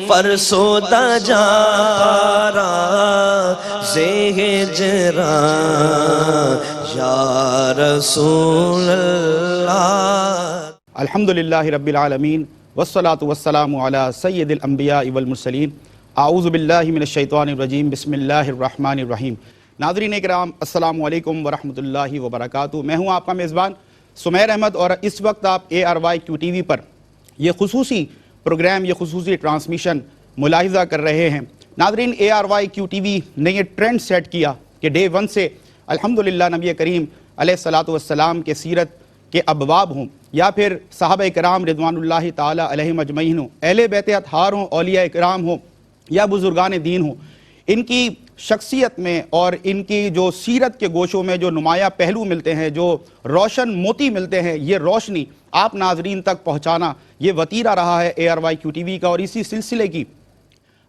فرسودہ جارا ہجرا یا رسول اللہ۔ الحمدللہ رب العالمین والصلاة والسلام علی سید الانبیاء والمرسلین۔ اعوذ باللہ من الشیطان الرجیم، بسم اللہ الرحمن الرحیم۔ ناظرین اکرام، السلام علیکم ورحمۃ اللہ وبرکاتہ۔ میں ہوں آپ کا میزبان سمیر احمد، اور اس وقت آپ ARYQ TV پر یہ خصوصی پروگرام، یہ خصوصی ٹرانسمیشن ملاحظہ کر رہے ہیں۔ ناظرین، ARYQ TV نے یہ ٹرینڈ سیٹ کیا کہ ڈے 1 سے الحمدللہ نبی کریم علیہ الصلاۃ والسلام کے سیرت کے ابواب ہوں، یا پھر صحابہ کرام رضوان اللہ تعالی علیہم اجمعین ہوں، اہل بیت اطہار ہوں، اولیاء کرام ہوں، یا بزرگان دین ہوں، ان کی شخصیت میں اور ان کی جو سیرت کے گوشوں میں جو نمایاں پہلو ملتے ہیں، جو روشن موتی ملتے ہیں، یہ روشنی آپ ناظرین تک پہنچانا یہ وتیرہ رہا ہے ARYQ TV کا۔ اور اسی سلسلے کی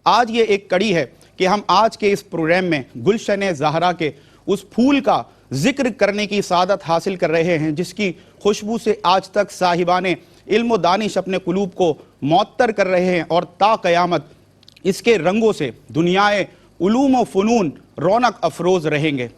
آج یہ ایک کڑی ہے کہ ہم آج کے اس پروگرام میں گلشن زہرا کے اس پھول کا ذکر کرنے کی سعادت حاصل کر رہے ہیں، جس کی خوشبو سے آج تک صاحبان علم و دانش اپنے قلوب کو معطر کر رہے ہیں، اور تا قیامت اس کے رنگوں سے دنیائے علوم و فنون رونق افروز رہیں گے۔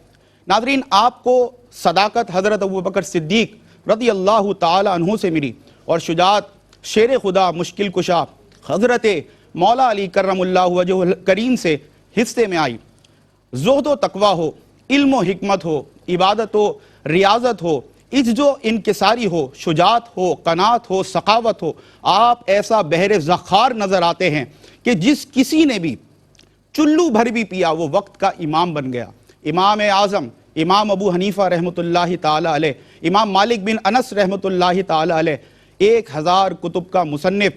ناظرین، آپ کو صداقت حضرت ابوبکر صدیق رضی اللہ تعالی عنہ سے ملی، اور شجاعت شیر خدا مشکل کشا حضرت مولا علی کرم اللہ وجہ کریم سے حصے میں آئی۔ زہد و تقوی ہو، علم و حکمت ہو، عبادت و ریاضت ہو، عجز و انکساری ہو، شجاعت ہو، قناعت ہو، سخاوت ہو، آپ ایسا بحر زخار نظر آتے ہیں کہ جس کسی نے بھی چلو بھر بھی پیا وہ وقت کا امام بن گیا۔ امام اعظم امام ابو حنیفہ رحمۃ اللہ تعالی علیہ، امام مالک بن انس رحمۃ اللہ تعالی علیہ، 1000 کتب کا مصنف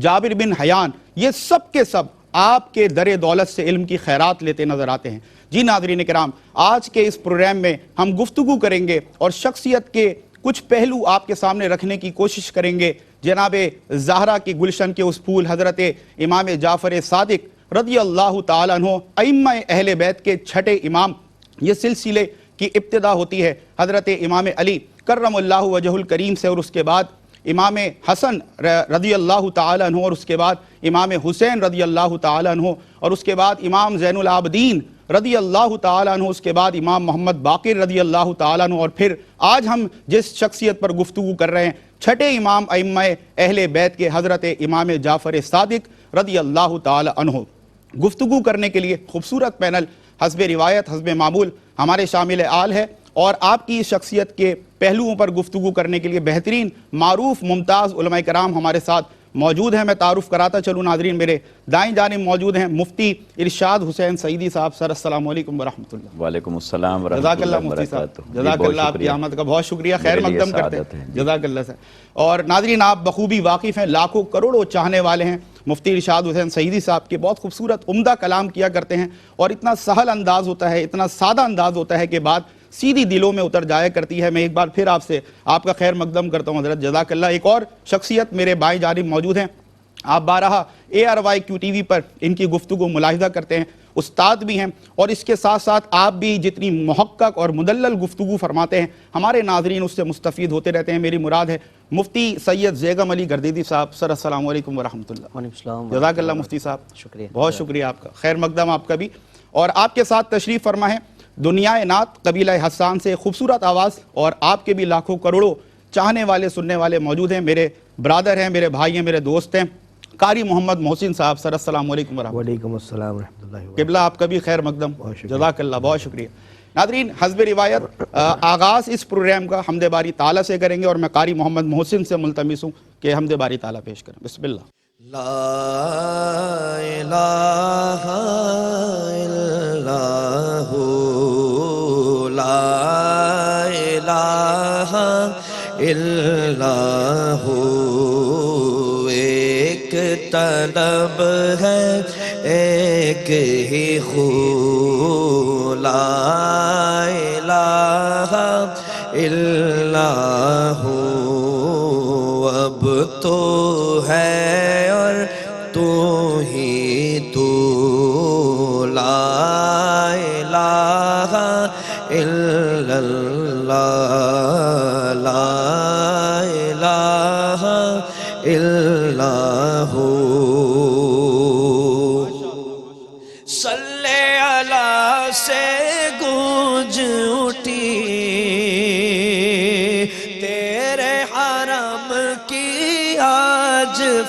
جابر بن حیان، یہ سب کے سب آپ کے در دولت سے علم کی خیرات لیتے نظر آتے ہیں۔ جی ناظرین کرام، آج کے اس پروگرام میں ہم گفتگو کریں گے اور شخصیت کے کچھ پہلو آپ کے سامنے رکھنے کی کوشش کریں گے جناب زہرا کے گلشن کے اس پھول حضرت امام جعفر صادق رضی اللہ تعالیٰ عنہ، ائمہ اہل بیت کے چھٹے امام۔ یہ سلسلے کی ابتدا ہوتی ہے حضرت امام علی کرم اللہ وجہ الکریم سے، اور اس کے بعد امام حسن رضی اللہ تعالیٰ عنہ، اور اس کے بعد امام حسین رضی اللہ تعالیٰ عنہ، اور اس کے بعد امام زین العابدین رضی اللہ تعالیٰ عنہ، اس کے بعد امام محمد باقر رضی اللہ تعالیٰ عنہ، اور پھر آج ہم جس شخصیت پر گفتگو کر رہے ہیں، چھٹے امام ائمہ اہل بیت کے حضرت امام جعفر صادق رضی اللہ تعالیٰ عنہ۔ گفتگو کرنے کے لیے خوبصورت پینل حسب روایت حسب معمول ہمارے شامل آل ہے، اور آپ کی شخصیت کے پہلوؤں پر گفتگو کرنے کے لیے بہترین معروف ممتاز علماء کرام ہمارے ساتھ موجود ہیں۔ میں تعارف کراتا چلوں ناظرین، میرے دائیں جانب موجود ہیں مفتی ارشاد حسین سعیدی صاحب۔ سر السلام علیکم ورحمۃ اللہ۔ وعلیکم السلام ورحمۃ جزاک اللہ اللہ مفتی صاحب، وبرکاتہ۔ جزاک اللہ، آپ کی آمد کا بہت شکریہ، خیر مقدم کرتے ہیں۔ جزاک اللہ سر۔ اور ناظرین، آپ بخوبی واقف ہیں، لاکھوں کروڑوں چاہنے والے ہیں مفتی ارشاد حسین سعیدی صاحب کے، بہت خوبصورت عمدہ کلام کیا کرتے ہیں، اور اتنا سہل انداز ہوتا ہے، اتنا سادہ انداز ہوتا ہے کہ بات سیدھی دلوں میں اتر جایا کرتی ہے۔ میں ایک بار پھر آپ سے آپ کا خیر مقدم کرتا ہوں حضرت، جزاک اللہ۔ ایک اور شخصیت میرے بائیں جانب موجود ہیں، آپ بارہا ARYQ TV پر ان کی گفتگو ملاحظہ کرتے ہیں، استاد بھی ہیں، اور اس کے ساتھ ساتھ آپ بھی جتنی محقق اور مدلل گفتگو فرماتے ہیں ہمارے ناظرین اس سے مستفید ہوتے رہتے ہیں۔ میری مراد ہے مفتی سید زیغم علی گردیدی صاحب۔ سر السلام علیکم ورحمۃ اللہ۔ وعلیکم السلام، جزاک اللہ مفتی صاحب، شکریہ، بہت شکریہ آپ کا، خیر مقدم آپ کا بھی۔ اور آپ کے ساتھ تشریف فرما ہے دنیا نعت قبیلہ حسان سے خوبصورت آواز، اور آپ کے بھی لاکھوں کروڑوں چاہنے والے سننے والے موجود ہیں، میرے برادر ہیں، میرے بھائی ہیں، میرے دوست ہیں، قاری محمد محسن صاحب۔ سر السلام علیکم ورحمۃ اللہ۔ وعلیکم السلام ورحمۃ اللہ وبرکاتہ۔ قبلہ آپ کا بھی خیر مقدم، جزاک اللہ، بہت شکریہ۔ ناظرین، حسب روایت آغاز اس پروگرام کا حمد باری تعالیٰ سے کریں گے، اور میں قاری محمد محسن سے ملتمس ہوں کہ حمد باری تعالیٰ پیش کریں۔ بسم اللہ۔ لا الہ الا ہو، لا الہ الا ہو، ایک طلب ہے ایک ہی خو، لا الہ الا ہو، اب تو ہے اور تو ہی تو، لا الہ الا اللہ، لا الہ الا ہو۔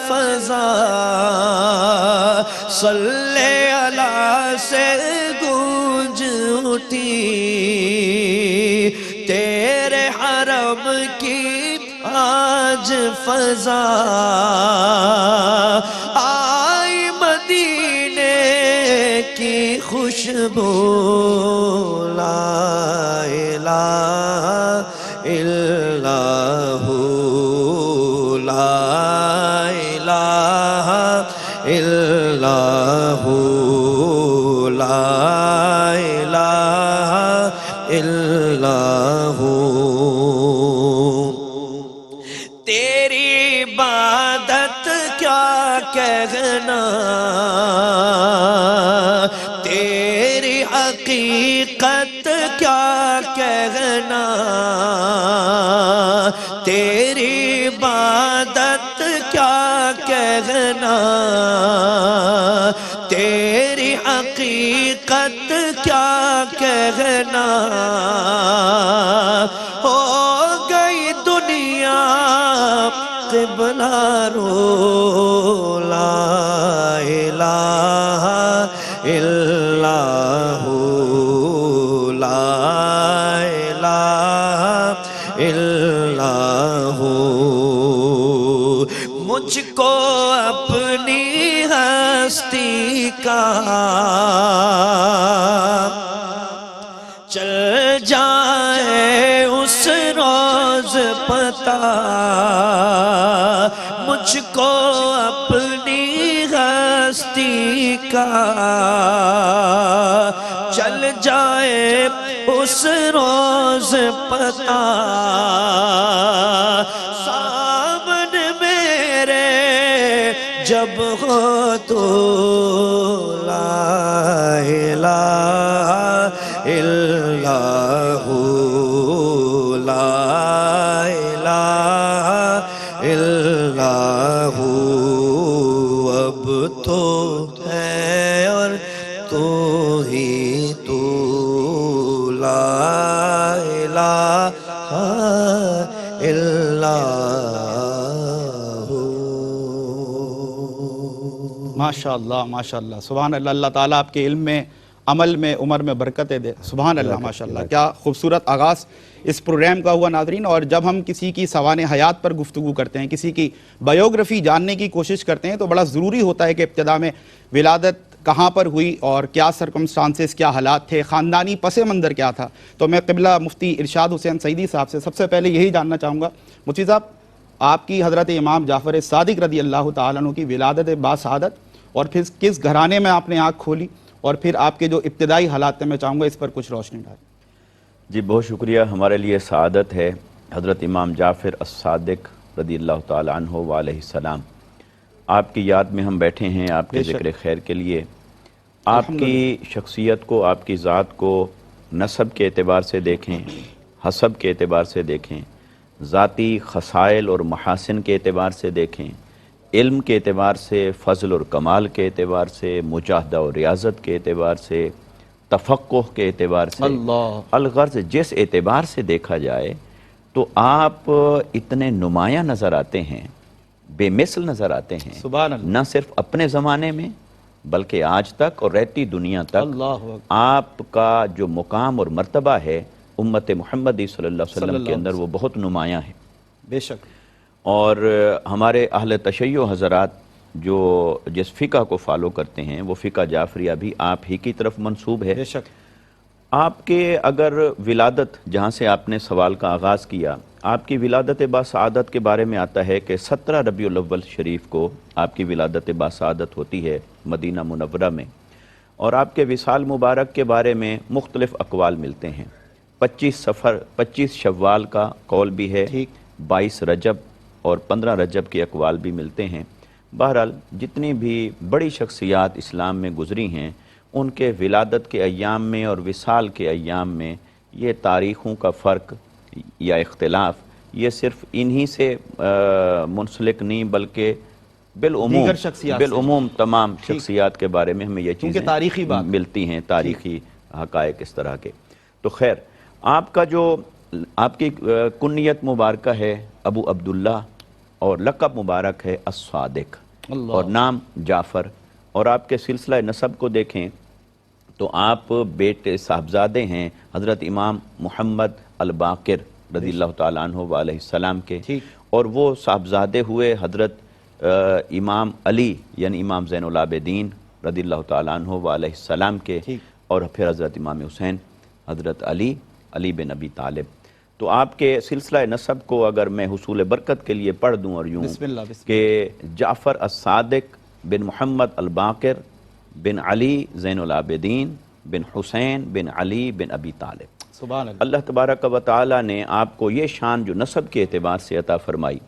فضا صلی اللہ سے گونج اٹھی تیرے حرم کی آج فضا آئی مدینے کی خوشبو لا الہ الا ہو لا الہ الا ہو لا الہ الا ہو تیری عبادت کیا کہنا تیری حقیقت کیا کہنا تیری عبادت کیا کہنا تیری حقیقت کیا کہنا ہو گئی دنیا قبلہ رو لا الہ الا ہو لا الہ الا ہو مجھ کو اپنی ہستی کا چل جائے اس روز پتہ مجھ کو اپنی ہستی کا چل جائے اس روز پتہ سامنے میرے جب ہو تو لا الہ الا ہو لا الہ الا ہو اب تو ہے اور تو ہی تو لا الہ الا ہو ماشاءاللہ ماشاءاللہ سبحان اللہ. اللہ تعالیٰ آپ کے علم میں عمل میں عمر میں برکتیں دے. سبحان اللہ ماشاءاللہ. کیا خوبصورت آغاز اس پروگرام کا ہوا ناظرین. اور جب ہم کسی کی سوانح حیات پر گفتگو کرتے ہیں کسی کی بایوگرافی جاننے کی کوشش کرتے ہیں تو بڑا ضروری ہوتا ہے کہ ابتدا میں ولادت کہاں پر ہوئی اور کیا سرکمسٹانسز کیا حالات تھے خاندانی پس منظر کیا تھا. تو میں قبلہ مفتی ارشاد حسین سعیدی صاحب سے سب سے پہلے یہی جاننا چاہوں گا مفتی صاحب آپ کی حضرت امام جعفر صادق رضی اللہ تعالیٰ عنہ کی ولادت باسعادت اور پھر کس گھرانے میں آپ نے آنکھ کھولی اور پھر آپ کے جو ابتدائی حالات میں چاہوں گا اس پر کچھ روشنی ڈالیں. جی بہت شکریہ. ہمارے لیے سعادت ہے حضرت امام جعفر الصادق رضی اللہ تعالیٰ عنہ وعلیہ السلام. آپ کی یاد میں ہم بیٹھے ہیں آپ کے ذکر خیر کے لیے. آپ کی شخصیت کو آپ کی ذات کو نسب کے اعتبار سے دیکھیں حسب کے اعتبار سے دیکھیں ذاتی خصائل اور محاسن کے اعتبار سے دیکھیں علم کے اعتبار سے فضل اور کمال کے اعتبار سے مجاہدہ اور ریاضت کے اعتبار سے تفقہ کے اعتبار سے الغرض جس اعتبار سے دیکھا جائے تو آپ اتنے نمایاں نظر آتے ہیں بے مثل نظر آتے ہیں. سبحان اللہ. نہ صرف اپنے زمانے میں بلکہ آج تک اور رہتی دنیا تک آپ کا جو مقام اور مرتبہ ہے امت محمدی صلی اللہ علیہ وسلم کے اندر وہ بہت نمایاں ہے. بے شک. اور ہمارے اہل تشیع حضرات جو جس فقہ کو فالو کرتے ہیں وہ فقہ جعفریہ بھی آپ ہی کی طرف منسوب ہے. بے شک. آپ کے اگر ولادت جہاں سے آپ نے سوال کا آغاز کیا آپ کی ولادت باسعادت کے بارے میں آتا ہے کہ 17 ربیع الاول شریف کو آپ کی ولادت باسعادت ہوتی ہے مدینہ منورہ میں. اور آپ کے وصال مبارک کے بارے میں مختلف اقوال ملتے ہیں. 25 شوال کا قول بھی ہے 22 رجب اور 15 رجب کے اقوال بھی ملتے ہیں. بہرحال جتنی بھی بڑی شخصیات اسلام میں گزری ہیں ان کے ولادت کے ایام میں اور وصال کے ایام میں یہ تاریخوں کا فرق یا اختلاف یہ صرف انہی سے منسلک نہیں بلکہ بالعموم تمام شخصیات کے بارے میں ہمیں یہ چیزیں تاریخی بات ملتی ہیں تاریخی حقائق اس طرح کے. تو خیر آپ کا جو آپ کی کنیت مبارکہ ہے ابو عبداللہ اور لقب مبارک ہے الصادق، اللہ۔ اور نام جعفر۔ اور آپ کے سلسلہ نسب کو دیکھیں تو آپ بیٹے صاحبزادے ہیں حضرت امام محمد الباقر رضی اللہ تعالیٰ عنہ وعلیہ السلام کے، ٹھیک۔ اور وہ صاحبزادے ہوئے حضرت امام علی یعنی امام زین العابدین رضی اللہ تعالیٰ عنہ وعلیہ السلام کے، ٹھیک۔ اور پھر حضرت امام حسین، حضرت علی بن ابی طالب۔ تو آپ کے سلسلہ نسب کو اگر میں حصول برکت کے لیے پڑھ دوں اور یوں بسم اللہ بسم کہ جعفر الصادق بن محمد الباقر بن علی زین العابدین بن حسین بن علی بن ابی طالب۔ سبحان اللہ۔ اللہ تبارک و تعالی نے آپ کو یہ شان جو نسب کے اعتبار سے عطا فرمائی،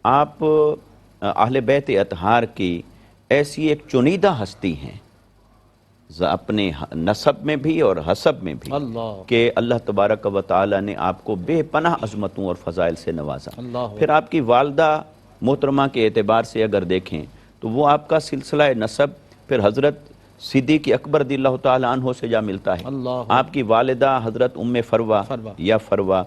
آپ اہل بیت اطہار کی ایسی ایک چنیدہ ہستی ہیں اپنے نسب میں بھی اور حسب میں بھی، اللہ کہ اللہ تبارک و تعالی نے آپ کو بے پناہ عظمتوں اور فضائل سے نوازا۔ اللہ۔ پھر آپ کی والدہ محترمہ کے اعتبار سے اگر دیکھیں تو وہ آپ کا سلسلہ نسب پھر حضرت صدیق اکبر رضی اللہ تعالیٰ عنہ سے جا ملتا ہے۔ اللہ۔ آپ کی والدہ حضرت ام فروہ یا فروہ،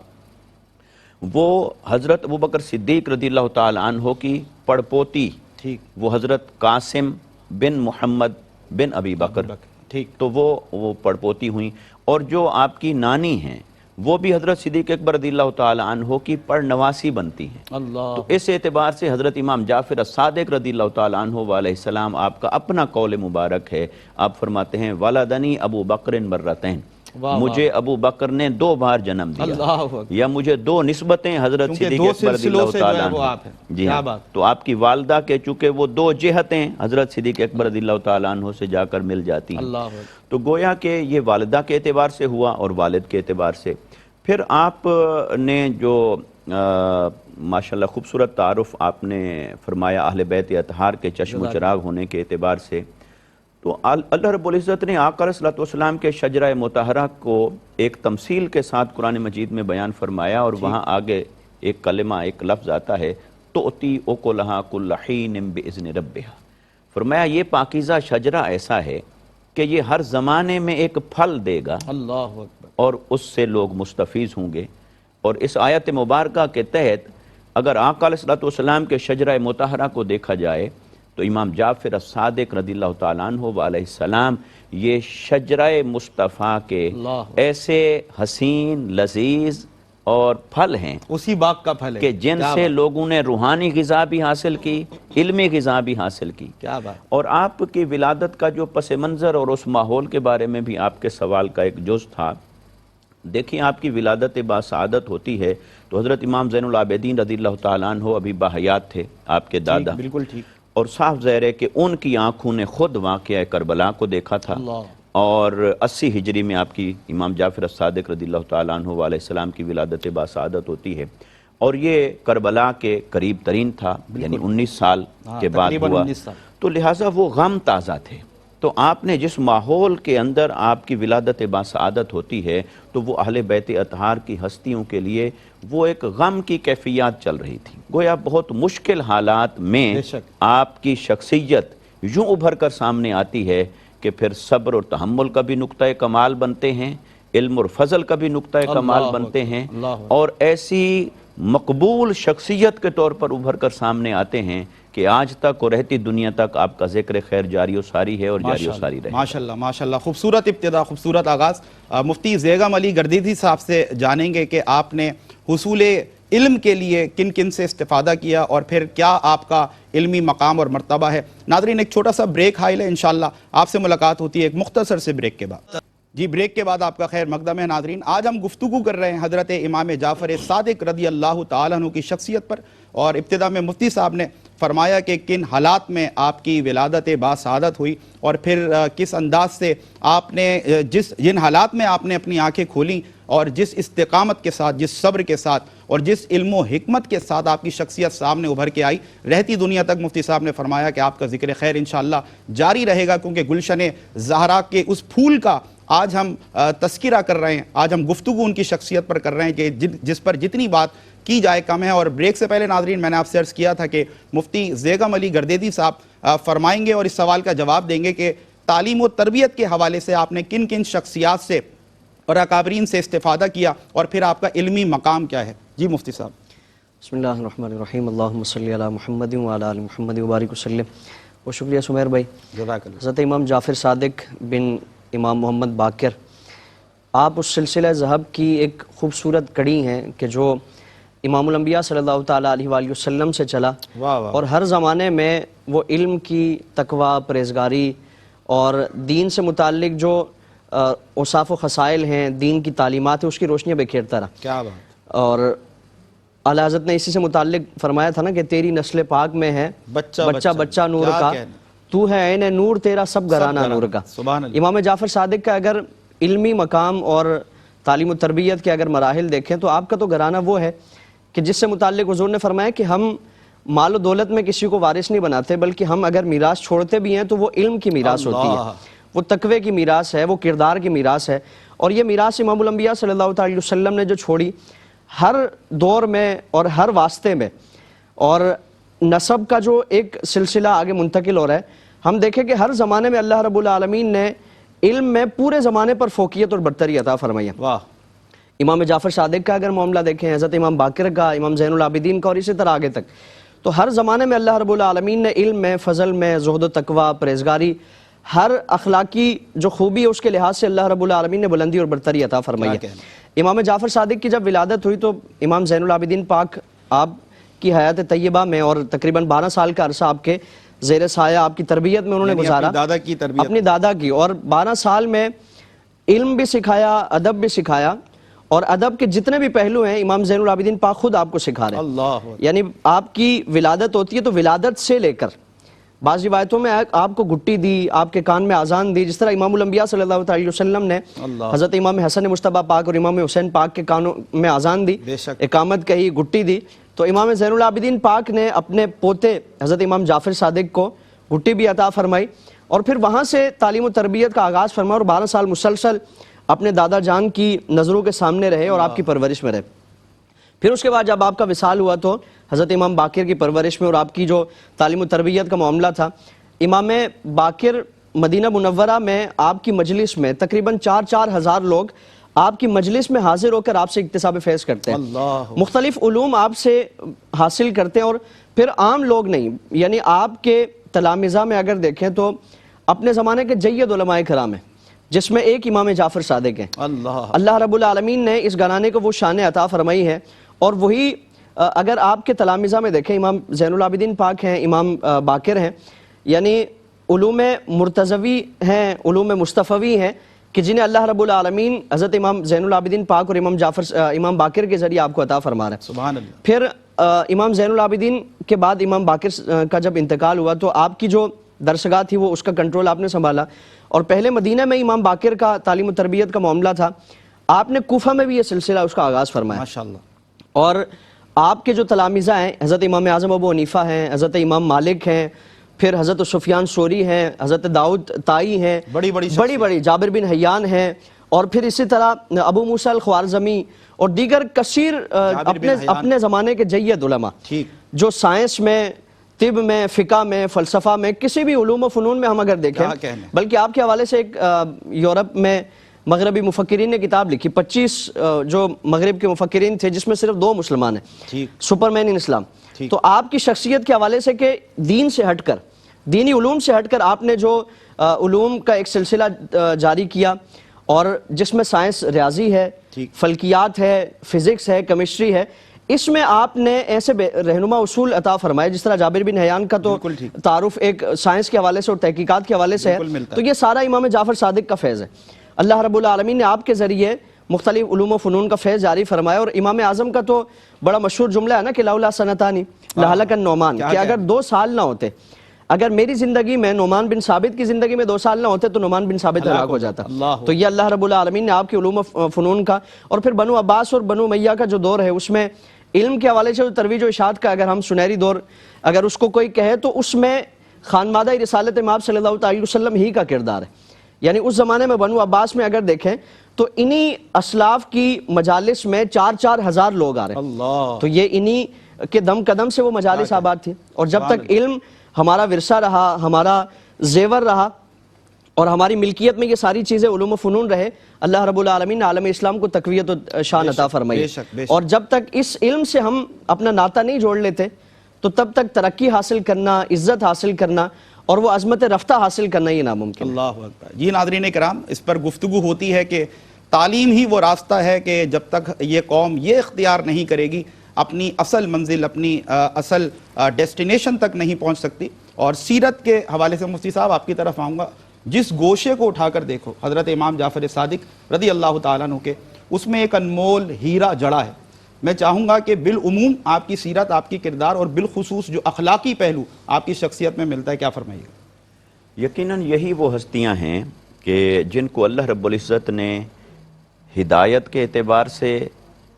وہ حضرت ابوبکر صدیق رضی اللہ تعالیٰ عنہ کی پڑپوتی، ٹھیک۔ وہ حضرت قاسم بن محمد بن ابی بکر، ٹھیک۔ تو وہ پڑپوتی ہوئیں۔ اور جو آپ کی نانی ہیں وہ بھی حضرت صدیق اکبر رضی اللہ تعالیٰ عنہ کی پڑنواسی بنتی ہیں۔ اللہ۔ تو اس اعتبار سے حضرت امام جعفر الصادق رضی اللہ تعالیٰ عنہ علیہ السلام آپ کا اپنا قول مبارک ہے، آپ فرماتے ہیں ولدنی ابو بکر مرتین، مجھے ابو بکر نے 2 بار جنم دیا، اللہ اکبر۔ یا مجھے 2 نسبتیں حضرت صدیق اکبر رضی اللہ تعالیٰ عنہ، جی ہاں، تو آپ کی والدہ کے چونکہ وہ 2 جہتیں حضرت صدیق اکبر رضی اللہ تعالیٰ عنہ سے جا کر مل جاتی ہیں، تو گویا کہ یہ والدہ کے اعتبار سے ہوا اور والد کے اعتبار سے۔ پھر آپ نے جو ماشاءاللہ خوبصورت تعارف آپ نے فرمایا اہل بیت اطہار کے چشم و چراغ ہونے کے اعتبار سے، تو اللہ رب العزت نے آقا علیہ السلام کے شجرہ مطہرہ کو ایک تمثیل کے ساتھ قرآن مجید میں بیان فرمایا، اور وہاں آگے ایک کلمہ، ایک لفظ آتا ہے تؤتی اکلھا کل حین باذن ربھا۔ فرمایا یہ پاکیزہ شجرہ ایسا ہے کہ یہ ہر زمانے میں ایک پھل دے گا، اللہ اکبر، اور اس سے لوگ مستفیض ہوں گے۔ اور اس آیت مبارکہ کے تحت اگر آقا علیہ السلام کے شجرہ مطہرہ کو دیکھا جائے تو امام جعفر الصادق رضی اللہ تعالیٰ عنہ علیہ السلام یہ شجرہ مصطفیٰ کے ایسے حسین لذیذ اور پھل ہیں، اسی باغ کا پھل ہے کہ جن سے لوگوں نے روحانی غذا بھی حاصل کی، علمی غذا بھی حاصل کی۔ کیا بات۔ اور آپ کی ولادت کا جو پس منظر اور اس ماحول کے بارے میں بھی آپ کے سوال کا ایک جز تھا۔ دیکھیں آپ کی ولادت باسعادت ہوتی ہے تو حضرت امام زین العابدین رضی اللہ تعالیٰ عنہ ابھی باحیات تھے، آپ کے دادا، بالکل ٹھیک، اور صاف ظاہر ہے کہ ان کی آنکھوں نے خود واقعہ کربلا کو دیکھا تھا، اور 80 ہجری میں آپ کی امام جعفر الصادق رضی اللہ تعالیٰ عنہ علیہ السلام کی ولادت باسعادت ہوتی ہے، اور یہ کربلا کے قریب ترین تھا، یعنی 19 سال کے بعد ہوا، تو لہٰذا وہ غم تازہ تھے۔ تو آپ نے جس ماحول کے اندر آپ کی ولادت باسعادت ہوتی ہے تو وہ اہل بیت اطہار کی ہستیوں کے لیے وہ ایک غم کی کیفیات چل رہی تھی، گویا بہت مشکل حالات میں آپ کی شخصیت یوں ابھر کر سامنے آتی ہے کہ پھر صبر اور تحمل کا بھی نقطۂ کمال بنتے ہیں، علم اور فضل کا بھی نقطۂ کمال بنتے ہیں، اور ایسی مقبول شخصیت کے طور پر ابھر کر سامنے آتے ہیں کہ آج تک اور رہتی دنیا تک آپ کا ذکر خیر جاری و ساری ہے اور جاری و ساری رہے۔ ماشاءاللہ ماشاءاللہ، خوبصورت ابتدا، خوبصورت آغاز۔ مفتی زیغم علی گردیدی صاحب سے جانیں گے کہ آپ نے حصول علم کے لیے کن کن سے استفادہ کیا اور پھر کیا آپ کا علمی مقام اور مرتبہ ہے۔ ناظرین ایک چھوٹا سا بریک حائل ہے، انشاءاللہ آپ سے ملاقات ہوتی ہے ایک مختصر سے بریک کے بعد۔ جی بریک کے بعد آپ کا خیر مقدم ہے ناظرین۔ آج ہم گفتگو کر رہے ہیں حضرت امام جعفر صادق رضی اللہ تعالیٰ عنہ کی شخصیت پر، اور ابتدا میں مفتی صاحب نے فرمایا کہ کن حالات میں آپ کی ولادت باسعادت ہوئی، اور پھر کس انداز سے آپ نے جن حالات میں آپ نے اپنی آنکھیں کھولیں اور جس استقامت کے ساتھ، جس صبر کے ساتھ اور جس علم و حکمت کے ساتھ آپ کی شخصیت سامنے ابھر کے آئی، رہتی دنیا تک مفتی صاحب نے فرمایا کہ آپ کا ذکر خیر انشاءاللہ جاری رہے گا، کیونکہ گلشن زہرا کے اس پھول کا آج ہم تذکرہ کر رہے ہیں، آج ہم گفتگو ان کی شخصیت پر کر رہے ہیں کہ جس پر جتنی بات کی جائے کم ہے۔ اور بریک سے پہلے ناظرین میں نے آپ سے عرض کیا تھا کہ مفتی زیغم علی گردیدی صاحب فرمائیں گے اور اس سوال کا جواب دیں گے کہ تعلیم و تربیت کے حوالے سے آپ نے کن کن شخصیات سے اور اکابرین سے استفادہ کیا اور پھر آپ کا علمی مقام کیا ہے۔ جی مفتی صاحب۔ بسم اللہ الرحمن الرحیم، اللہم صلی علی محمد وعلی آل محمد وبارک وسلم. بہت شکریہ سمیر بھائی. جزاک اللہ. حضرت امام جعفر صادق بن امام محمد باقر، آپ اس سلسلہ ذہب کی ایک خوبصورت کڑی ہیں کہ جو امام الانبیاء صلی اللہ تعالیٰ علیہ وآلہ وسلم سے چلا. واہ واہ. اور ہر زمانے میں وہ علم کی، تقوی، پرہیزگاری اور دین سے متعلق جو اوصاف و خصائل ہیں، دین کی تعلیمات ہیں، اس کی روشنیاں بکھیرتا رہا. کیا بات. اور اعلیٰ حضرت نے اسی سے متعلق فرمایا تھا نا کہ تیری نسل پاک میں ہے بچہ نور کا، تو ہے عین نور، تیرا سب گھرانہ نور کا. سبحان اللہ. امام جعفر صادق کا اگر علمی مقام اور تعلیم و تربیت کے اگر مراحل دیکھیں تو آپ کا تو گھرانہ وہ ہے کہ جس سے متعلق حضور نے فرمایا کہ ہم مال و دولت میں کسی کو وارث نہیں بناتے، بلکہ ہم اگر میراث چھوڑتے بھی ہیں تو وہ علم کی میراث ہوتی ہے، وہ تقوی کی میراث ہے، وہ کردار کی میراث ہے. اور یہ میراث امام الانبیاء صلی اللہ تعالی وسلم نے جو چھوڑی، ہر دور میں اور ہر واسطے میں، اور نسب کا جو ایک سلسلہ آگے منتقل ہو رہا ہے. ہم دیکھیں کہ ہر زمانے میں اللہ رب العالمین نے علم میں پورے زمانے پر فوقیت اور برتری عطا فرمائی ہے. واہ. امام جعفر صادق کا اگر معاملہ دیکھیں، حضرت امام باقر کا، امام زین العابدین کا، اور اسی طرح آگے تک، تو ہر زمانے میں اللہ رب العالمین نے علم میں، فضل میں، زہد و تقوی، پرہیزگاری، ہر اخلاقی جو خوبی ہے اس کے لحاظ سے اللہ رب العالمین نے بلندی اور برتری عطا فرمائی ہے. امام جعفر صادق کی جب ولادت ہوئی تو امام زین العابدین پاک آپ کی حیات طیبہ میں اور تقریباً 12 سال کا عرصہ آپ کے زیر سایہ، آپ کی تربیت میں انہوں نے گزارا، اپنی دادا کی. اور 12 سال میں علم بھی سکھایا، ادب بھی سکھایا، اور ادب کے جتنے بھی پہلو ہیں امام زین العابدین پاک خود آپ کو سکھا رہے ہیں. اللہ. یعنی آپ کی ولادت ہوتی ہے تو ولادت سے لے کر بعض روایتوں میں آپ کو گھٹی دی، آپ کے کان میں اذان دی، جس طرح امام الانبیاء صلی اللہ علیہ وسلم نے حضرت امام حسن مصطفیٰ پاک اور امام حسین پاک کے کانوں میں اذان دی، اقامت کہی، گھٹی دی. تو امام زین العابدین پاک نے اپنے پوتے حضرت امام جعفر صادق کو گھٹی بھی عطا فرمائی، اور پھر وہاں سے تعلیم و تربیت کا آغاز فرمایا، اور 12 سال مسلسل اپنے دادا جان کی نظروں کے سامنے رہے اور آپ کی پرورش میں رہے. پھر اس کے بعد جب آپ کا وصال ہوا تو حضرت امام باقر کی پرورش میں اور آپ کی جو تعلیم و تربیت کا معاملہ تھا، امام باقر مدینہ منورہ میں آپ کی مجلس میں تقریباً 4 ہزار لوگ آپ کی مجلس میں حاضر ہو کر آپ سے اکتساب فیض کرتے ہیں، مختلف علوم آپ سے حاصل کرتے ہیں. اور پھر عام لوگ نہیں، یعنی آپ کے تلامذہ میں اگر دیکھیں تو اپنے زمانے کے جید علماء کرام ہیں، جس میں ایک امام جعفر صادق ہیں. اللہ رب العالمین نے اس گھرانے کو وہ شان عطا فرمائی ہے. اور وہی اگر آپ کے تلامذہ میں دیکھیں، امام زین العابدین پاک ہیں، امام باقر ہیں، یعنی علوم مرتضوی ہیں، علوم مصطفوی ہیں کہ جنہیں اللہ رب العالمین حضرت امام زین العابدین پاک اور امام باقر کے ذریعے آپ کو عطا فرما رہا ہے. سبحان اللہ. پھر امام زین العابدین کے بعد امام باقر کا جب انتقال ہوا تو آپ کی جو درسگاہ تھی وہ اس کا کنٹرول آپ نے سنبھالا. اور پہلے مدینہ میں امام باقر کا تعلیم و تربیت کا معاملہ تھا، آپ نے کوفہ میں بھی یہ سلسلہ اس کا آغاز فرمایا. ماشاءاللہ. اور آپ کے جو تلامذہ ہیں، حضرت امام اعظم ابو حنیفہ ہیں، حضرت امام مالک ہیں، پھر حضرت سفیان ثوری ہیں، حضرت داؤد طائی ہیں، بڑی جابر بن حیان ہیں، اور پھر اسی طرح ابو موسیٰ الخوارزمی اور دیگر کثیر اپنے زمانے کے جید علماء جو سائنس میں، طب میں، فقہ میں، فلسفہ میں، کسی بھی علوم و فنون میں ہم اگر دیکھیں، بلکہ آپ کے حوالے سے ایک یورپ میں مغربی مفکرین نے کتاب لکھی، 25 جو مغرب کے مفکرین تھے جس میں صرف 2 مسلمان ہیں، سپرمین ان اسلام. تو آپ کی شخصیت کے حوالے سے کہ دین سے ہٹ کر، دینی علوم سے ہٹ کر آپ نے جو علوم کا ایک سلسلہ جاری کیا، اور جس میں سائنس، ریاضی ہے، فلکیات ہے، فزکس ہے، کیمسٹری ہے، اس میں آپ نے ایسے رہنما اصول عطا فرمائے. جس طرح جابر بن حیان کا تو تعارف ایک سائنس کے حوالے سے اور تحقیقات کے حوالے سے ہے، تو یہ سارا امام جعفر صادق کا فیض ہے. اللہ رب العالمین نے آپ کے ذریعے مختلف علوم و فنون کا فیض جاری فرمایا. اور امام اعظم کا تو بڑا مشہور جملہ ہے نا کہ لولا سنتانی لہلک النعمان، کہ اگر 2 سال نہ ہوتے، اگر میری زندگی میں نعمان بن ثابت کی زندگی میں 2 سال نہ ہوتے تو نعمان بن ثابت ہلاک ہو جاتا. تو یہ اللہ رب العالمین نے آپ کے علوم و فنون کا، اور پھر بنو عباس اور بنو امیہ کا جو دور ہے اس میں علم کے حوالے سے ترویج و اشاعت کا اگر ہم سنہری دور اگر اس کو کوئی کہے تو اس میں خانمادہ رسالت مآب صلی اللہ علیہ وسلم ہی کا کردار ہے. یعنی اس زمانے میں بنو عباس میں اگر دیکھیں تو انہی اسلاف کی مجالس میں 4 ہزار لوگ آ رہے ہیں. تو یہ انہی کے دم قدم سے وہ مجالس آباد تھی. اور جب تک علم ہمارا ورثہ رہا، ہمارا زیور رہا، اور ہماری ملکیت میں یہ ساری چیزیں علوم و فنون رہے، اللہ رب العالمین نے عالم اسلام کو تقویت و شان عطا فرمائی. اور جب تک اس علم سے ہم اپنا ناطہ نہیں جوڑ لیتے تو تب تک ترقی حاصل کرنا، عزت حاصل کرنا اور وہ عظمت رفتہ حاصل کرنا یہ ناممکن ہے. اللہ اکبر. جی ناظرین کرام، اس پر گفتگو ہوتی ہے کہ تعلیم ہی وہ راستہ ہے کہ جب تک یہ قوم یہ اختیار نہیں کرے گی اپنی اصل منزل، اپنی اصل ڈیسٹینیشن تک نہیں پہنچ سکتی. اور سیرت کے حوالے سے مفتی صاحب آپ کی طرف آؤں گا. جس گوشے کو اٹھا کر دیکھو حضرت امام جعفر صادق رضی اللہ تعالیٰ عنہ کے، اس میں ایک انمول ہیرا جڑا ہے. میں چاہوں گا کہ بالعموم آپ کی سیرت، آپ کی کردار اور بالخصوص جو اخلاقی پہلو آپ کی شخصیت میں ملتا ہے، کیا فرمائیے گا؟ یقیناً یہی وہ ہستیاں ہیں کہ جن کو اللہ رب العزت نے ہدایت کے اعتبار سے،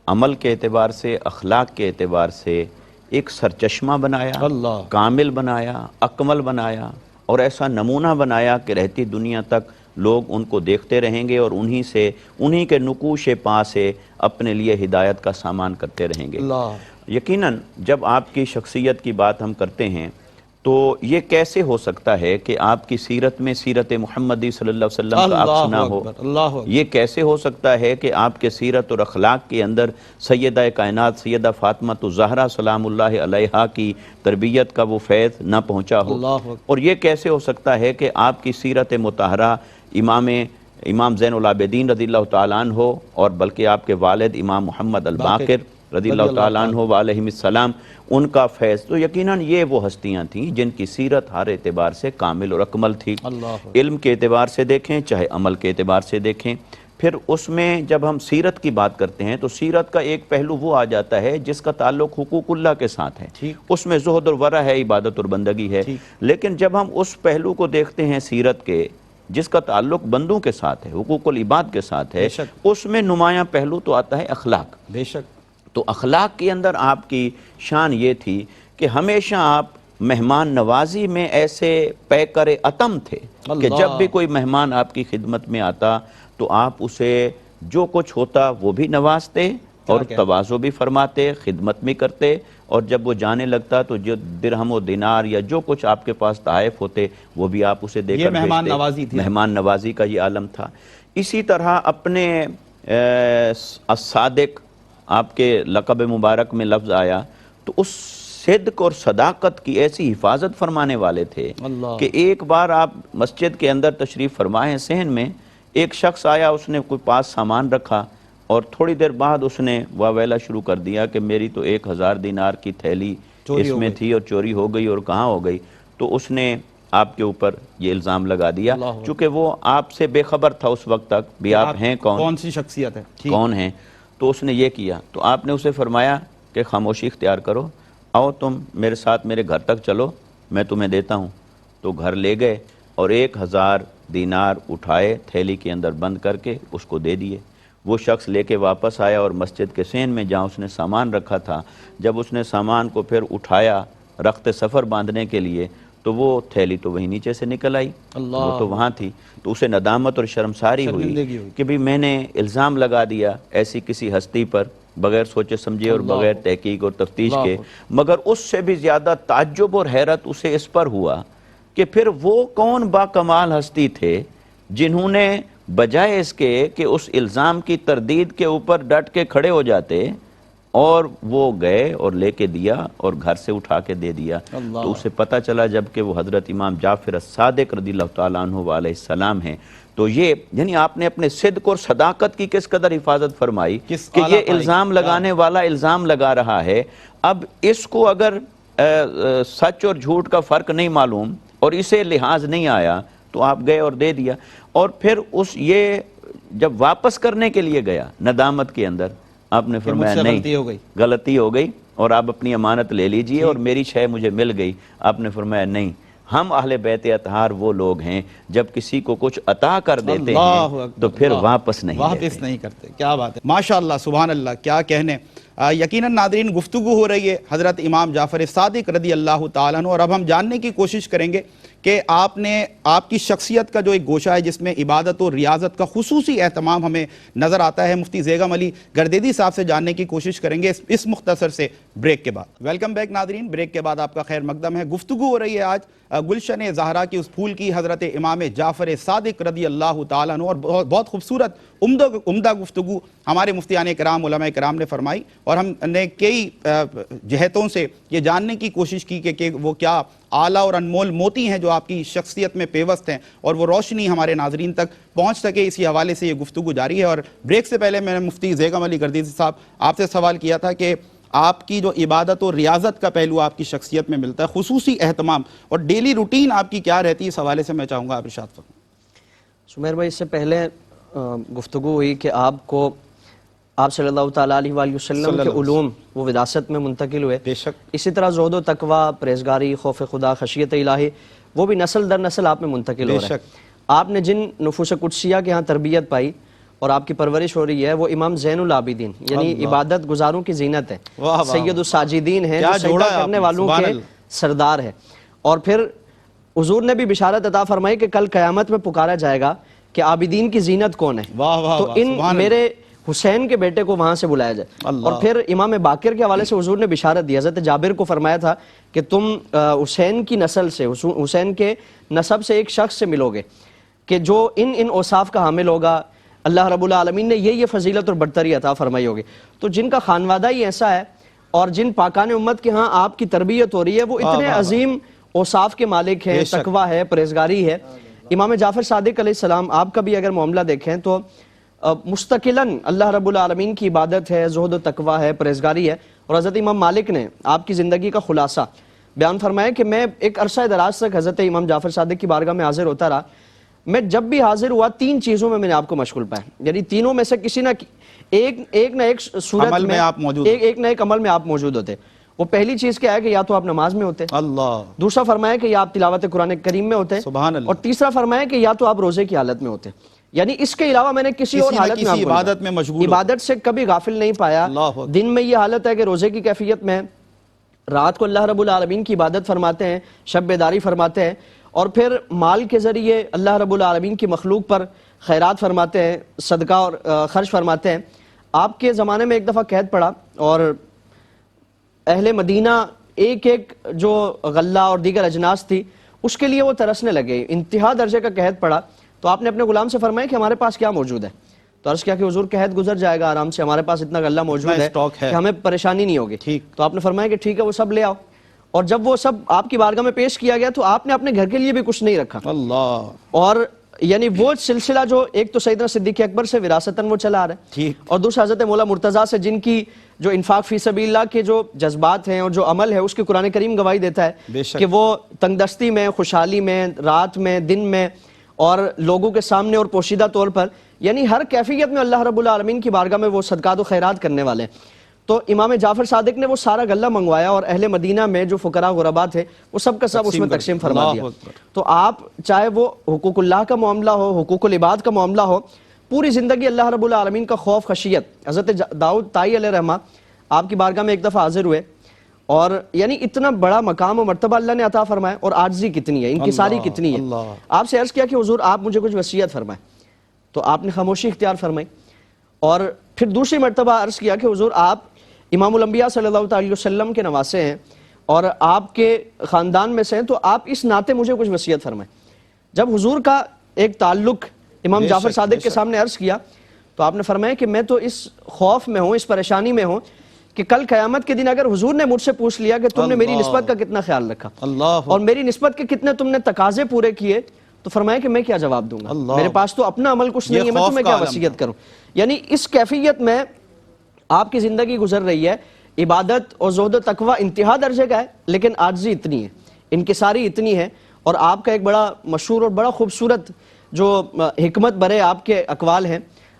عمل کے اعتبار سے، اخلاق کے اعتبار سے ایک سرچشمہ بنایا، کامل بنایا، اکمل بنایا اور ایسا نمونہ بنایا کہ رہتی دنیا تک لوگ ان کو دیکھتے رہیں گے اور انہی کے نقوش پا سے اپنے لیے ہدایت کا سامان کرتے رہیں گے. یقیناً جب آپ کی شخصیت کی بات ہم کرتے ہیں تو یہ کیسے ہو سکتا ہے کہ آپ کی سیرت میں سیرت محمدی صلی اللہ علیہ وسلم کا عکس نہ ہو؟ یہ کیسے ہو سکتا ہے کہ آپ کے سیرت اور اخلاق کے اندر سیدہ کائنات سیدہ فاطمہ الزہرا سلام اللہ علیہا کی تربیت کا وہ فیض نہ پہنچا ہو؟ اور یہ کیسے ہو سکتا ہے کہ آپ کی سیرت مطہرہ امام زین العابدین رضی اللہ تعالیٰ عنہ ہو اور بلکہ آپ کے والد امام محمد الباقر رضی اللہ تعالیٰ عنہ وعلیہ السلام ان کا فیض؟ تو یقیناً یہ وہ ہستیاں تھیں جن کی سیرت ہر اعتبار سے کامل اور اکمل تھی. علم کے اعتبار سے دیکھیں چاہے عمل کے اعتبار سے دیکھیں. پھر اس میں جب ہم سیرت کی بات کرتے ہیں تو سیرت کا ایک پہلو وہ آ جاتا ہے جس کا تعلق حقوق اللہ کے ساتھ ہے. اس میں زہد اور ورع ہے، عبادت اور بندگی ہے. لیکن جب ہم اس پہلو کو دیکھتے ہیں سیرت کے جس کا تعلق بندوں کے ساتھ ہے، حقوق العباد کے ساتھ ہے، اس میں نمایاں پہلو تو آتا ہے اخلاق. بے شک. تو اخلاق کے اندر آپ کی شان یہ تھی کہ ہمیشہ آپ مہمان نوازی میں ایسے پیکر عتم تھے کہ جب بھی کوئی مہمان آپ کی خدمت میں آتا تو آپ اسے جو کچھ ہوتا وہ بھی نوازتے اور تواضع بھی فرماتے، خدمت بھی کرتے، اور جب وہ جانے لگتا تو جو درہم و دینار یا جو کچھ آپ کے پاس تحائف ہوتے وہ بھی آپ اسے دے کر بھیجتے. مہمان نوازی تھی. مہمان نوازی کا یہ عالم تھا. اسی طرح اپنے الصادق آپ کے لقب مبارک میں لفظ آیا تو اس صدق اور صداقت کی ایسی حفاظت فرمانے والے تھے کہ ایک بار آپ مسجد کے اندر تشریف فرمائے صحن میں، ایک شخص آیا، اس نے کوئی پاس سامان رکھا اور تھوڑی دیر بعد اس نے واویلا شروع کر دیا کہ میری تو 1000 دینار کی تھیلی اس میں تھی اور چوری ہو گئی اور کہاں ہو گئی. تو اس نے آپ کے اوپر یہ الزام لگا دیا چونکہ وہ آپ سے بے خبر تھا اس وقت تک بھی آپ ہیں کون سی شخصیت ہے، کون ہیں. تو اس نے یہ کیا تو آپ نے اسے فرمایا کہ خاموشی اختیار کرو، آؤ تم میرے ساتھ میرے گھر تک چلو، میں تمہیں دیتا ہوں. تو گھر لے گئے اور 1000 دینار اٹھائے، تھیلی کے اندر بند کر کے اس کو دے دیے. وہ شخص لے کے واپس آیا اور مسجد کے صحن میں جہاں اس نے سامان رکھا تھا، جب اس نے سامان کو پھر اٹھایا رخت سفر باندھنے کے لیے تو وہ تھیلی تو وہیں نیچے سے نکل آئی، وہ تو وہاں تھی. تو اسے ندامت اور شرمساری ہوئی کہ بھی میں نے الزام لگا دیا ایسی کسی ہستی پر بغیر سوچے سمجھے اور بغیر تحقیق اور تفتیش کے. مگر اس سے بھی زیادہ تعجب اور حیرت اسے اس پر ہوا کہ پھر وہ کون باکمال ہستی تھے جنہوں نے بجائے اس کے کہ اس الزام کی تردید کے اوپر ڈٹ کے کھڑے ہو جاتے اور وہ گئے اور لے کے دیا اور گھر سے اٹھا کے دے دیا. تو اسے پتہ چلا جب کہ وہ حضرت امام جعفر الصادق رضی اللہ تعالیٰ عنہ وعلیہ السلام ہیں. تو یہ یعنی آپ نے اپنے صدق اور صداقت کی کس قدر حفاظت فرمائی کہ یہ الزام لگانے والا الزام لگا رہا ہے. اب اس کو اگر سچ اور جھوٹ کا فرق نہیں معلوم اور اسے لحاظ نہیں آیا تو آپ گئے اور دے دیا. اور پھر یہ جب واپس کرنے کے لیے گیا ندامت کے اندر آپ نے فرمایا نہیں، غلطی ہو گئی اور آپ اپنی امانت لے لیجئے اور میری شے مجھے مل گئی. آپ نے فرمایا نہیں، ہم اہل بیت اطہار وہ لوگ ہیں جب کسی کو کچھ عطا کر دیتے ہیں تو پھر واپس نہیں کرتے. کیا بات ہے، ماشاءاللہ، سبحان اللہ، کیا کہنے. یقیناً ناظرین گفتگو ہو رہی ہے حضرت امام جعفر صادق رضی اللہ تعالیٰ عنہ، اور اب ہم جاننے کی کوشش کریں گے کہ آپ نے آپ کی شخصیت کا جو ایک گوشہ ہے جس میں عبادت و ریاضت کا خصوصی اہتمام ہمیں نظر آتا ہے، مفتی زیغم علی گردیدی صاحب سے جاننے کی کوشش کریں گے اس مختصر سے بریک کے بعد۔ ویلکم بیک ناظرین، بریک کے بعد آپ کا خیر مقدم ہے۔ گفتگو ہو رہی ہے آج گلشن زہرا کی اس پھول کی، حضرت امام جعفر صادق رضی اللہ تعالیٰ عنہ، اور بہت خوبصورت عمدہ گفتگو ہمارے مفتیان کرام علماء کرام نے فرمائی، اور ہم نے کئی جہتوں سے یہ جاننے کی کوشش کی کہ وہ کیا اعلیٰ اور انمول موتی ہیں جو آپ کی شخصیت میں پیوست ہیں، اور وہ روشنی ہمارے ناظرین تک پہنچ سکے، اسی حوالے سے یہ گفتگو جاری ہے۔ اور بریک سے پہلے میں نے مفتی زیغم علی گردیدی صاحب آپ سے سوال کیا تھا کہ آپ کی جو عبادت و ریاضت کا پہلو آپ کی شخصیت میں ملتا ہے، خصوصی اہتمام اور ڈیلی روٹین آپ کی کیا رہتی ہے، اس حوالے سے میں چاہوں گا آپ ارشاد فرمائیں۔ سمیر بھائی، اس سے پہلے گفتگو ہوئی کہ آپ صلی اللہ تعالیٰ علیہ وآلہ وسلم کے علوم وہ وراثت میں منتقل ہوئے، بے شک اسی طرح زہد و تقوی، پرہیزگاری، خوف خدا، خشیت الہی، وہ بھی نسل در نسل آپ میں منتقل ہو رہا ہے۔ آپ نے جن نفوس قدسیہ کے ہاں تربیت پائی اور آپ کی پرورش ہو رہی ہے، وہ امام زین العابدین یعنی عبادت گزاروں کی زینت ہے، سید الساجدین ہیں، جو سجدہ کرنے والوں کے سردار ہے۔ اور پھر حضور نے بھی بشارت عطا فرمائی کہ کل قیامت میں پکارا جائے گا کہ عابدین کی زینت کون ہے، تو ان میرے حسین کے بیٹے کو وہاں سے بلایا جائے۔ اور پھر امام باقر کے حوالے سے حضور نے بشارت دی، حضرت جابر کو فرمایا تھا کہ تم حسین کی نسل سے، حسین کے نسب سے ایک شخص سے ملو گے کہ جو ان اوصاف کا حامل ہوگا، اللہ رب العالمین نے یہ فضیلت اور برتری عطا فرمائی ہوگی۔ تو جن کا خانوادہ ہی ایسا ہے اور جن پاکان امت کے ہاں آپ کی تربیت ہو رہی ہے، وہ اتنے عظیم اوصاف کے مالک ہیں، تقویٰ ہے، پرہیزگاری ہے۔ امام جعفر صادق علیہ السلام، آپ کا بھی اگر معاملہ دیکھیں تو مستقلاً اللہ رب العالمین کی عبادت ہے، زہد و تقویٰ ہے، پرہیزگاری ہے۔ اور حضرت امام مالک نے آپ کی زندگی کا خلاصہ بیان فرمایا کہ میں ایک عرصہ دراز تک حضرت امام جعفر صادق کی بارگاہ میں حاضر ہوتا رہا، میں جب بھی حاضر ہوا 3 چیزوں میں نے آپ کو مشغول پایا، یعنی تینوں میں سے کسی نہ ایک صورت میں ایک نہ ایک عمل میں آپ موجود ہوتے۔ وہ پہلی چیز کیا ہے کہ یا تو آپ نماز میں ہوتے، دوسرا فرمایا کہ یا آپ تلاوت قرآن کریم میں ہوتے، اور تیسرا فرمایا کہ یا تو آپ روزے کی حالت میں ہوتے۔ یعنی اس کے علاوہ میں نے کسی اور حالت میں عبادت میں مشغول، عبادت سے کبھی غافل نہیں پایا۔ دن میں یہ حالت ہے کہ روزے کی کیفیت میں، رات کو اللہ رب العالمین کی عبادت فرماتے ہیں، شب بیداری فرماتے ہیں، اور پھر مال کے ذریعے اللہ رب العالمین کی مخلوق پر خیرات فرماتے ہیں، صدقہ اور خرچ فرماتے ہیں۔ آپ کے زمانے میں ایک دفعہ قحط پڑا اور اہل مدینہ ایک جو غلہ اور دیگر اجناس تھی اس کے لیے وہ ترسنے لگے، انتہا درجے کا قحط پڑا۔ تو آپ نے اپنے غلام سے فرمایا کہ ہمارے پاس کیا موجود ہے؟ تو عرض کیا کہ حضور قحط گزر جائے گا آرام سے، ہمارے پاس اتنا غلہ موجود ہے کہ ہمیں پریشانی نہیں ہوگی۔ تو آپ نے فرمایا کہ ٹھیک ہے، وہ سب لے آؤ۔ اور جب وہ سب آپ کی بارگاہ میں پیش کیا گیا تو آپ نے اپنے گھر کے لیے بھی کچھ نہیں رکھا۔ اور یعنی وہ سلسلہ جو ایک تو سیدنا صدیق اکبر سے وراثتاً وہ چلا آ رہا ہے، اور دوسرا حضرت مولا مرتضیٰ سے، جن کی جو انفاق فی سبیل اللہ کے جو جذبات ہیں اور جو عمل ہے اس کی قرآن کریم گواہی دیتا ہے کہ وہ تنگ دستی میں، خوشحالی میں، رات میں، دن میں، اور لوگوں کے سامنے اور پوشیدہ طور پر، یعنی ہر کیفیت میں اللہ رب العالمین کی بارگاہ میں وہ صدقات و خیرات کرنے والے ہیں۔ تو امام جعفر صادق نے وہ سارا غلہ منگوایا اور اہل مدینہ میں جو فقراء غربا تھے وہ سب کا سب اس میں تقسیم فرما دیا۔ تو آپ چاہے وہ حقوق اللہ کا معاملہ ہو، حقوق العباد کا معاملہ ہو، پوری زندگی اللہ رب العالمین کا خوف خشیت۔ حضرت داؤد طائی علیہ رحمہ آپ کی بارگاہ میں ایک دفعہ حاضر ہوئے، اور یعنی اتنا بڑا مقام و مرتبہ اللہ نے عطا فرمایا، اور عاجزی کتنی ہے، انکساری کتنی ہے۔ آپ سے عرض کیا کہ حضور آپ مجھے کچھ وصیت فرمائیں، تو آپ نے خاموشی اختیار فرمائی۔ اور پھر دوسری مرتبہ عرض کیا کہ حضور آپ امام الانبیاء صلی اللہ علیہ وسلم کے نواسے ہیں اور آپ کے خاندان میں سے ہیں، تو آپ اس ناطے مجھے کچھ وصیت فرمائیں۔ جب حضور کا ایک تعلق امام جعفر صادق کے سامنے عرض کیا تو آپ نے فرمایا کہ میں تو اس خوف میں ہوں، اس پریشانی میں ہوں کہ کل قیامت کے دن اگر حضور نے مجھ سے پوچھ لیا کہ تم نے میری نسبت کا کتنا خیال رکھا اور میری نسبت کے کتنے تم نے تقاضے پورے کیے، تو فرمایا کہ میں کیا جواب دوں گا، میرے پاس تو اپنا عمل کچھ نہیں ہے، میں تمہیں کیا وصیت کروں۔ یعنی اس کیفیت میں آپ کی زندگی گزر رہی ہے، عبادت اور زہد و تقویٰ انتہا درجے کا ہے، لیکن عاجزی اتنی ہے، انکساری اتنی ہے۔ اور آپ کا ایک بڑا مشہور اور بڑا خوبصورت جو حکمت برے آپ کے اقوال ہیں،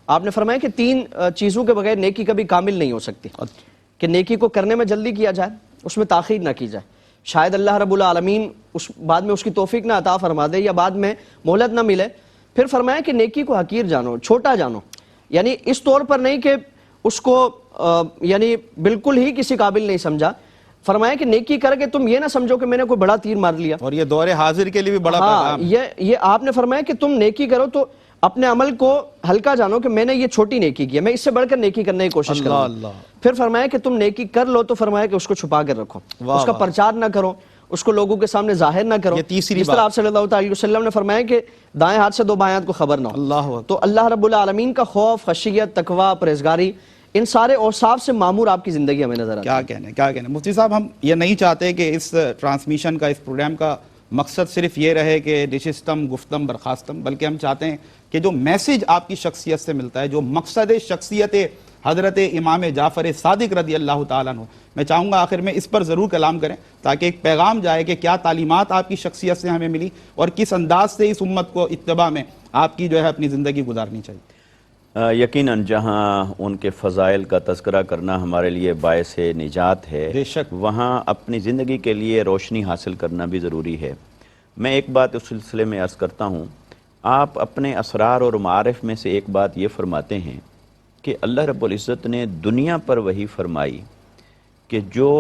آپ نے فرمایا کہ 3 چیزوں کے بغیر نیکی کبھی کامل نہیں ہو سکتی، کہ نیکی کو کرنے میں جلدی کیا جائے، اس میں تاخیر نہ کی جائے، شاید اللہ رب العالمین بعد میں اس کی توفیق نہ عطا فرما دے یا بعد میں مہلت نہ ملے۔ پھر فرمایا کہ نیکی کو حقیر جانو، چھوٹا جانو، یعنی اس طور پر نہیں کہ اس کو یعنی بالکل ہی کسی قابل نہیں سمجھا، فرمایا کہ نیکی کر کے تم یہ نہ سمجھو کہ میں نے کوئی بڑا تیر مار لیا. اور یہ دور حاضر کے لیے بھی بڑا ہاں پیغام. یہ آپ نے فرمایا کہ تم نیکی کرو تو اپنے عمل کو ہلکا جانو کہ میں نے یہ چھوٹی نیکی کی ہے, میں اس سے بڑھ کر نیکی کرنے کی کوشش کروں. اللہ. پھر فرمایا کہ تم نیکی کر لو تو فرمایا کہ اس کو چھپا کر رکھو, اس کا پرچار نہ کرو, اس کو لوگوں کے سامنے ظاہر نہ کرو. یہ تیسری جس طرح آپ صلی اللہ علیہ وسلم نے فرمایا کہ دائیں ہاتھ سے دو بائیں ہاتھ کو خبر نہ ہو. اللہ. تو اللہ رب العالمین کا خوف, خشیت, تقوی, پرہیزگاری, ان سارے اوصاف سے معمور آپ کی زندگی ہمیں نظر آتی ہے. کیا کہنے مفتی صاحب, ہم یہ نہیں چاہتے کہ اس ٹرانسمیشن کا, اس پروگرام کا مقصد صرف یہ رہے کہ نشستم گفتم برخاستم, بلکہ ہم چاہتے ہیں کہ جو میسیج آپ کی شخصیت سے ملتا ہے, جو مقصد شخصیت حضرت امام جعفر صادق رضی اللہ تعالیٰ عنہ, میں چاہوں گا آخر میں اس پر ضرور کلام کریں تاکہ ایک پیغام جائے کہ کیا تعلیمات آپ کی شخصیت سے ہمیں ملی اور کس انداز سے اس امت کو اتباع میں آپ کی جو ہے اپنی زندگی گزارنی چاہیے. یقیناً جہاں ان کے فضائل کا تذکرہ کرنا ہمارے لیے باعث نجات ہے, بے شک, وہاں اپنی زندگی کے لیے روشنی حاصل کرنا بھی ضروری ہے. میں ایک بات اس سلسلے میں عرض کرتا ہوں, آپ اپنے اسرار اور معارف میں سے ایک بات یہ فرماتے ہیں کہ اللہ رب العزت نے دنیا پر وحی فرمائی کہ جو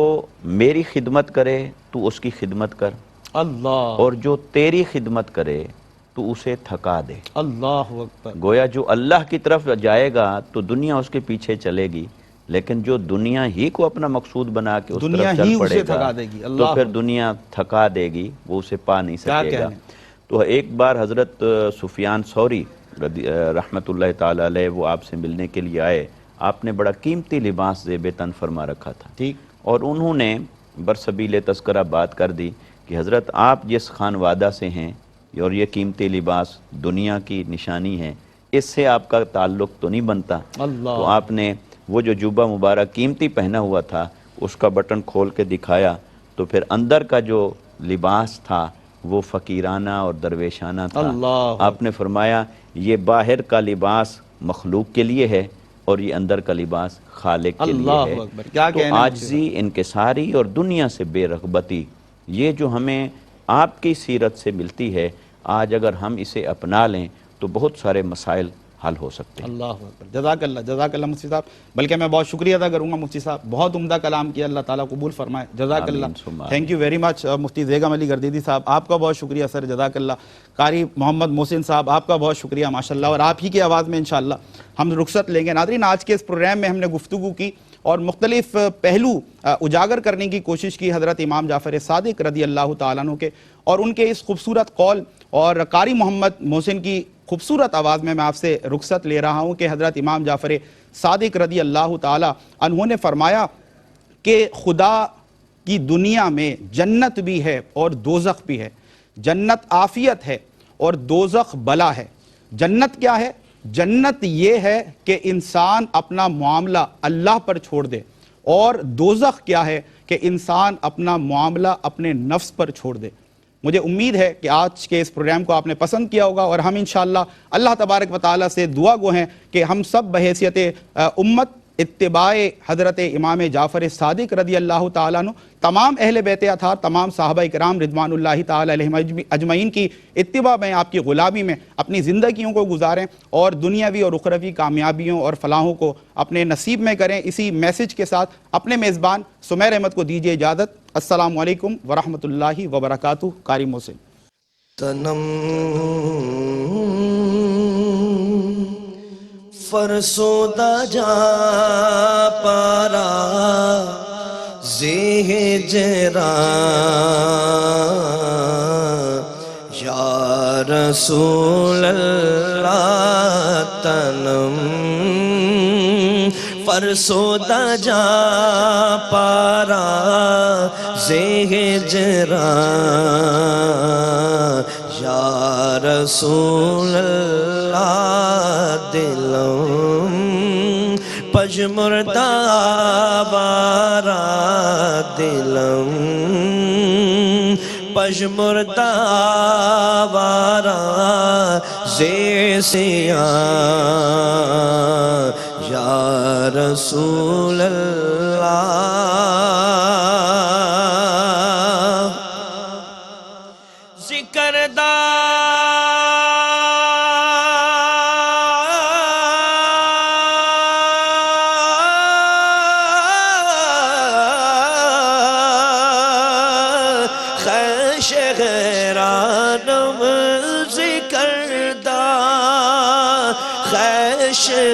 میری خدمت کرے تو اس کی خدمت کر, اللہ, اور جو تیری خدمت کرے تو اسے تھکا دے. اللہ اکبر. گویا جو اللہ کی طرف جائے گا تو دنیا اس کے پیچھے چلے گی, لیکن جو دنیا ہی کو اپنا مقصود بنا کے اس طرف چل پڑے گا تو پھر دنیا تھکا دے گی, وہ اسے پا نہیں سکے گا. تو ایک بار حضرت سفیان ثوری رحمۃ اللہ تعالی علیہ وہ آپ سے ملنے کے لیے آئے. آپ نے بڑا قیمتی لباس زیب تن فرما رکھا تھا, ٹھیک, اور انہوں نے برسبیل تذکرہ بات کر دی کہ حضرت آپ جس خان وادہ سے ہیں اور یہ قیمتی لباس دنیا کی نشانی ہے, اس سے آپ کا تعلق تو نہیں بنتا. تو آپ نے وہ جو جوبہ مبارک قیمتی پہنا ہوا تھا اس کا بٹن کھول کے دکھایا, تو پھر اندر کا جو لباس تھا وہ فقیرانہ اور درویشانہ تھا. آپ نے فرمایا یہ باہر کا لباس مخلوق کے لیے ہے اور یہ اندر کا لباس خالق کے لیے ہے. تو عاجزی, انکساری اور دنیا سے بے رغبتی, یہ جو ہمیں آپ کی سیرت سے ملتی ہے, آج اگر ہم اسے اپنا لیں تو بہت سارے مسائل حل ہو سکتے ہیں. اللہ اکبر. جزاک اللہ مفتی صاحب. بلکہ میں بہت شکریہ ادا کروں گا مفتی صاحب, بہت عمدہ کلام کیا, اللہ تعالیٰ قبول فرمائے. جزاک اللہ, تھینک یو ویری مچ. مفتی بیگم علی گردیدی صاحب, آپ کا بہت شکریہ سر, جزاک اللہ. قاری محمد محسن صاحب, آپ کا بہت شکریہ ماشاءاللہ, اور آپ ہی کی آواز میں انشاءاللہ ہم رخصت لیں گے. ناظرین, آج کے اس پروگرام میں ہم نے گفتگو کی اور مختلف پہلو اجاگر کرنے کی کوشش کی حضرت امام جعفر صادق رضی اللہ تعالیٰ عنہ کے, اور ان کے اس خوبصورت قول اور قاری محمد محسن کی خوبصورت آواز میں آپ سے رخصت لے رہا ہوں کہ حضرت امام جعفر صادق رضی اللہ تعالیٰ عنہ نے فرمایا کہ خدا کی دنیا میں جنت بھی ہے اور دوزخ بھی ہے. جنت عافیت ہے اور دوزخ بلا ہے. جنت کیا ہے؟ جنت یہ ہے کہ انسان اپنا معاملہ اللہ پر چھوڑ دے, اور دوزخ کیا ہے کہ انسان اپنا معاملہ اپنے نفس پر چھوڑ دے. مجھے امید ہے کہ آج کے اس پروگرام کو آپ نے پسند کیا ہوگا, اور ہم انشاءاللہ اللہ تبارک و تعالیٰ سے دعا گو ہیں کہ ہم سب بحیثیت امت اتباع حضرت امام جعفر صادق رضی اللہ تعالیٰ عنہ, تمام اہل بیت اطہار, تمام صحابہ کرام رضوان اللہ تعالیٰ علیہم اجمعین کی اتباع میں, آپ کی غلامی میں اپنی زندگیوں کو گزاریں اور دنیاوی اور اخروی کامیابیوں اور فلاحوں کو اپنے نصیب میں کریں. اسی میسج کے ساتھ اپنے میزبان سمیر احمد کو دیجیے اجازت. السلام علیکم ورحمۃ اللہ وبرکاتہ. قاری محسن. فرسودہ جا پارا زہ جرا یا رسول اللہ تنم فرسودہ جا پارا زہ جرا یا رسول اللہ دلم پجمردہ بارا دلم پجمردہ بارا زیسیاں یا رسول اللہ ذکر دا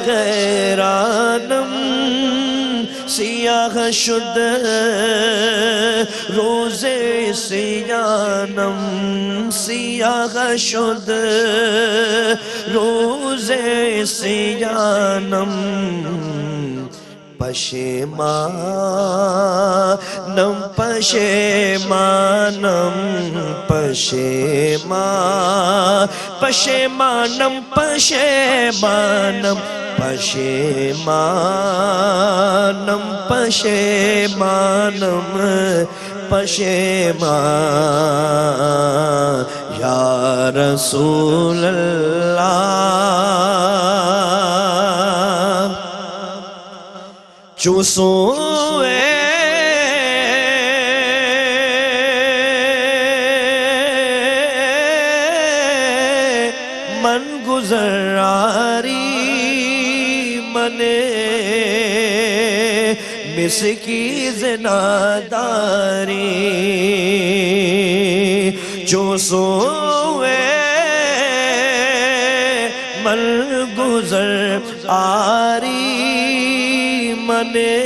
غیرانم سیاہ شد روز سیانم سیاہ شد روز سیانم پشیمانم پشیمانم پشیمانم پشیمانم پشیمانم پشیمانم پشیمان یا رسول اللہ چوسوئے من گزراری منے مسکی زناداری چوسوئے من گزر آری منے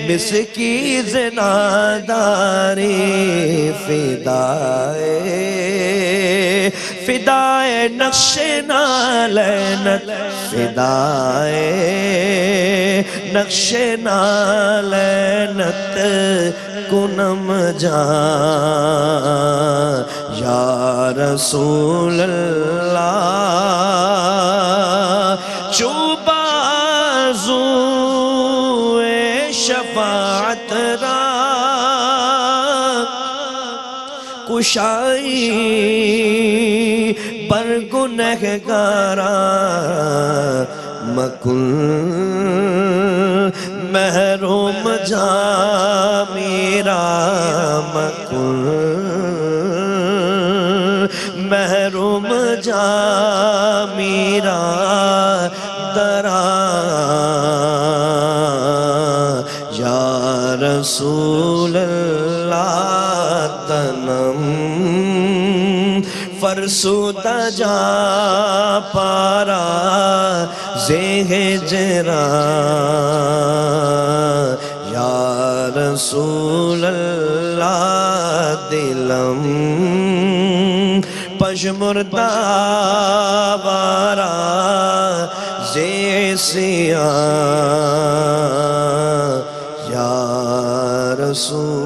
مسکی زناداری فدائے نقش نالینت فدائے نقش نالینت کنم جان یا رسول اللہ چوبازوئے شفاعت را کشائی بر گنہگاران مکن محروم جا میرا مکن محروم جا میرا درا یا رسول اللہ تنم فرسودہ جا پارا زیہ جران یا رسول اللہ دلم پشمردہ بارا زیہ سیاں یا رسول